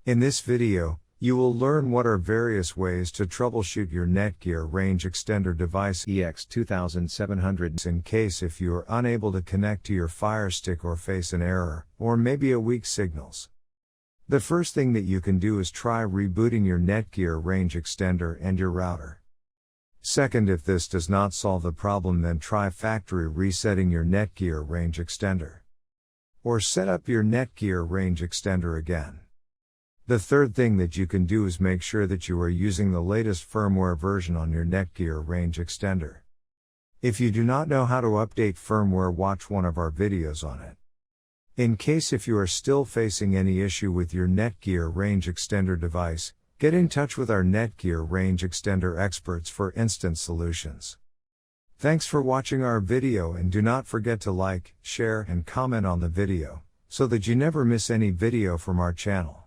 In this video, you will learn what are various ways to troubleshoot your Netgear Range Extender device EX2700 in case if you are unable to connect to your Firestick or face an error, or maybe a weak signals. The first thing that you can do is try rebooting your Netgear Range Extender and your router. Second, if this does not solve the problem, then try factory resetting your Netgear Range Extender. Or set up your Netgear Range Extender again. The third thing that you can do is make sure that you are using the latest firmware version on your Netgear Range Extender. If you do not know how to update firmware, watch one of our videos on it. In case if you are still facing any issue with your Netgear Range Extender device, get in touch with our Netgear Range Extender experts for instant solutions. Thanks for watching our video, and do not forget to like, share and comment on the video, so that you never miss any video from our channel.